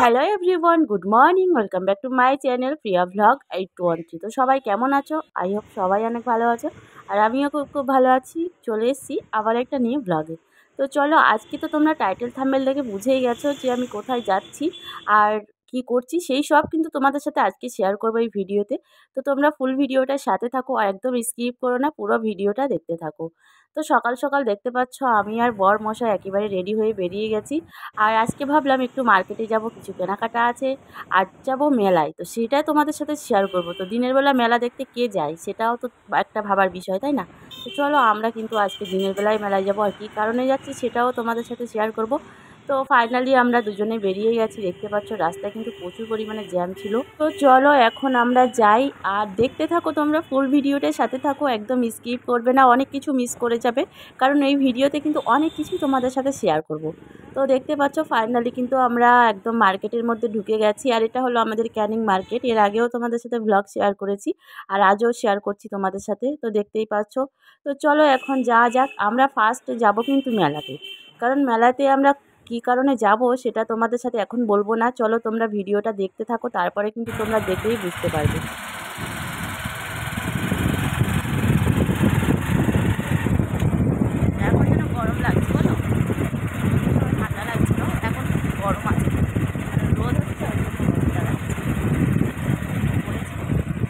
Hello everyone, good morning, welcome back to my channel Priya vlog 813। তো সবাই কেমন আছো? আই হোপ সবাই অনেক ভালো আছো, আর আমিও খুব খুব ভালো আছি। চলে এসেছি আবার একটা নিউ ব্লগে। তো চলো, আজকে তো তোমরা টাইটেল থাম্বনেল দেখে বুঝেই গেছো যে আমি কোথায় যাচ্ছি আর কি করছি, সেই সব কিন্তু তোমাদের সাথে আজকে শেয়ার করবো এই ভিডিওতে। তো তোমরা ফুল ভিডিওটার সাথে থাকো আর একদম স্কিপ করো না, পুরো ভিডিওটা দেখতে থাকো। তো সকাল সকাল দেখতে পাচ্ছ আমি আর বর মশাই একেবারে রেডি হয়ে বেরিয়ে গেছি। আর আজকে ভাবলাম একটু মার্কেটে যাব, কিছু কেনাকাটা আছে, আর যাব মেলায়। তো সেটাই তোমাদের সাথে শেয়ার করব। তো দিনের বেলা মেলা দেখতে কে যায়, সেটাও তো একটা ভাবার বিষয়, তাই না? তো চলো, আমরা কিন্তু আজকে দিনের বেলায় মেলায় যাব, আর কী কারণে যাচ্ছি সেটাও তোমাদের সাথে শেয়ার করব। তো ফাইনালি আমরা দুজনে বেরিয়ে গেছি। দেখতে পাচ্ছ রাস্তায় কিন্তু প্রচুর পরিমাণে জ্যাম ছিল। তো চলো এখন আমরা যাই, আর দেখতে থাকো তোমরা ফুল ভিডিওটার সাথে থাকো, একদম স্কিপ করবে না, অনেক কিছু মিস করে যাবে, কারণ এই ভিডিওতে কিন্তু অনেক কিছুই তোমাদের সাথে শেয়ার করব। তো দেখতে পাচ্ছ ফাইনালি কিন্তু আমরা একদম মার্কেটের মধ্যে ঢুকে গেছি, আর এটা হলো আমাদের ক্যানিং মার্কেট। এর আগেও তোমাদের সাথে ব্লগ শেয়ার করেছি, আর আজও শেয়ার করছি তোমাদের সাথে, তো দেখতেই পাচ্ছ। তো চলো এখন যাওয়া যাক। আমরা ফার্স্ট যাব কিন্তু মেলাতে, কারণ মেলাতে আমরা কী কারণে যাব সেটা তোমাদের সাথে এখন বলবো না। চলো তোমরা ভিডিওটা দেখতে থাকো, তারপরে কিন্তু তোমরা দেখেই বুঝতে পারবে। এখন যেন গরম লাগছে, বলো, ঠান্ডা লাগছিল, এখন গরম আছে, রোদ হচ্ছে, গরমটা লাগছে।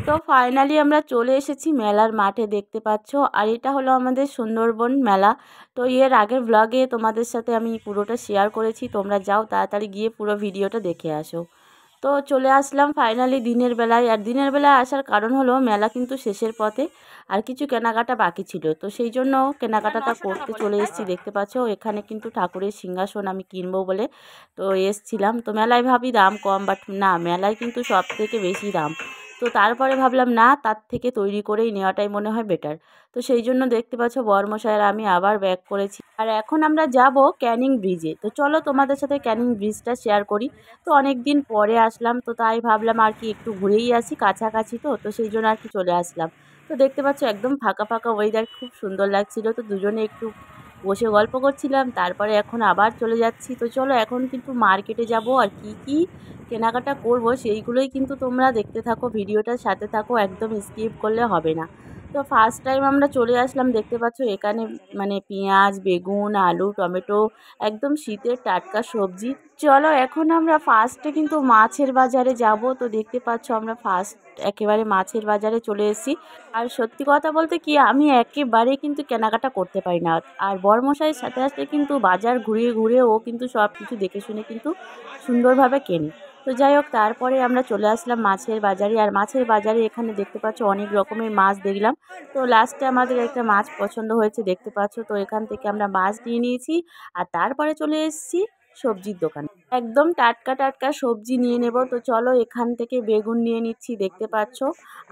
তো ফাইনালি আমরা চলে এসেছি মেলার মাঠে, দেখতে পাচ্ছ। আর এটা হলো আমাদের সুন্দরবন মেলা। তো এর আগের ব্লগে তোমাদের সাথে আমি পুরোটা শেয়ার করেছি, তোমরা যাও তাড়াতাড়ি গিয়ে পুরো ভিডিওটা দেখে আসো। তো চলে আসলাম ফাইনালি দিনের বেলায়। আর দিনের বেলায় আসার কারণ হলো মেলা কিন্তু শেষের পথে, আর কিছু কেনাকাটা বাকি ছিল, তো সেই জন্য কেনাকাটাটা করতে চলে এসেছি। দেখতে পাচ্ছ এখানে কিন্তু ঠাকুরের সিংহাসন আমি কিনবো বলে তো এসছিলাম। তো মেলায় ভাবি দাম কম, বাট না, মেলায় কিন্তু সব থেকে বেশি দাম। তো তারপরে ভাবলাম না, তার থেকে তৈরি করেই নেওয়াটাই মনে হয় বেটার। তো সেই জন্য দেখতে পাচ্ছ বরমশাইয়ের আমি আবার ব্যাক করেছি, আর এখন আমরা যাব ক্যানিং ব্রিজে। তো চলো তোমাদের সাথে ক্যানিং ব্রিজটা শেয়ার করি। তো অনেক দিন পরে আসলাম, তো তাই ভাবলাম আর কি একটু ঘুরেই আসি, কাছাকাছি তো সেই জন্য আর কি চলে আসলাম। তো দেখতে পাচ্ছ একদম ফাঁকা ফাঁকা ওয়েদার, খুব সুন্দর লাগছিল। তো দুজনে একটু বসে গল্প করছিলাম, তারপরে এখন আবার চলে যাচ্ছি। তো চলো এখন কিন্তু মার্কেটে যাব, আর কি কি কেনাকাটা করব সেইগুলোই কিন্তু তোমরা দেখতে থাকো, ভিডিওটার সাথে থাকো, একদম স্কিপ করলে হবে না। তো ফার্স্ট টাইম আমরা চলে আসলাম, দেখতে পাচ্ছ এখানে মানে পেঁয়াজ, বেগুন, আলু, টমেটো, একদম শীতের টাটকা সবজি। চলো এখন আমরা ফার্স্টে কিন্তু মাছের বাজারে যাব। তো দেখতে পাচ্ছ আমরা ফার্স্ট একেবারে মাছের বাজারে চলে এসেছি। আর সত্যি কথা বলতে কি, আমি একেবারে কিন্তু কেনাকাটা করতে পারি না, আর বরমশাইয়ের সাথে আসলে কিন্তু বাজার ঘুরিয়ে ঘুরিয়ে ও কিন্তু সব কিছু দেখে শুনে কিন্তু সুন্দরভাবে কেনে। তো যাই হোক, তারপরে আমরা চলে আসলাম মাছের বাজারে। আর মাছের বাজারে এখানে দেখতে পাচ্ছ অনেক রকমের মাছ দেখলাম। তো লাস্টে আমাদের একটা মাছ পছন্দ হয়েছে, দেখতে পাচ্ছ। তো এখান থেকে আমরা মাছ নিয়ে নিয়েছি, আর তারপরে চলে এসেছি সবজির দোকানে, একদম টাটকা টাটকা সবজি নিয়ে নেব। তো চলো এখান থেকে বেগুন নিয়ে নিচ্ছি, দেখতে পাচ্ছ,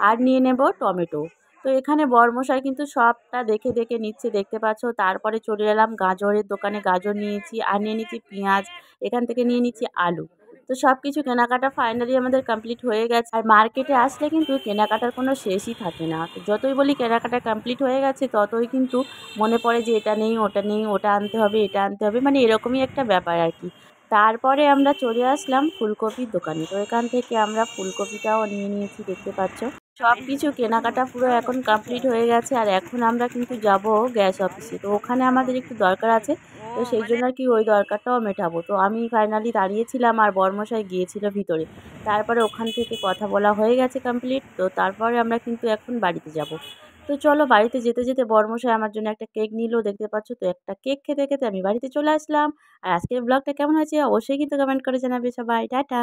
আর নিয়ে নেব টমেটো। তো এখানে বরমশাই কিন্তু সবটা দেখে দেখে নিচ্ছে, দেখতে পাচ্ছ। তারপরে চলে এলাম গাজরের দোকানে, গাজর নিয়েছি, আর নিয়ে নিচ্ছি পেঁয়াজ, এখান থেকে নিয়ে নিচ্ছি আলু। তো সব কিছু কেনাকাটা ফাইনালি আমাদের কমপ্লিট হয়ে গেছে। আর মার্কেটে আসলে কিন্তু কেনাকাটার কোনো শেষই থাকে না। তো যতই বলি কেনাকাটা কমপ্লিট হয়ে গেছে, ততই কিন্তু মনে পড়ে যে এটা নেই, ওটা নেই, ওটা আনতে হবে, এটা আনতে হবে, মানে এরকমই একটা ব্যাপার আর কি। তারপরে আমরা চলে আসলাম ফুলকপির দোকানে। তো এখান থেকে আমরা ফুলকপিটাও নিয়ে নিয়েছি, দেখতে পাচ্ছ। সব কিছু কেনাকাটা পুরো এখন কমপ্লিট হয়ে গেছে, আর এখন আমরা কিন্তু যাব গ্যাস অফিসে। তো ওখানে আমাদের একটু দরকার আছে, তো সেই জন্য আর কি ওই দরকারটাও মেটাবো। তো আমি ফাইনালি দাঁড়িয়েছিলাম, আর বরমশাই গিয়েছিল ভিতরে। তারপরে ওখান থেকে কথা বলা হয়ে গেছে কমপ্লিট। তো তারপরে আমরা কিন্তু এখন বাড়িতে যাব। তো চলো, বাড়িতে যেতে যেতে বরমশাই আমার জন্য একটা কেক নিল, দেখতে পাচ্ছ। তো একটা কেক খেতে খেতে আমি বাড়িতে চলে আসলাম। আর আজকের ব্লগটা কেমন হয়েছে অবশ্যই কিন্তু কমেন্ট করে জানাবে সবাই। টাটা।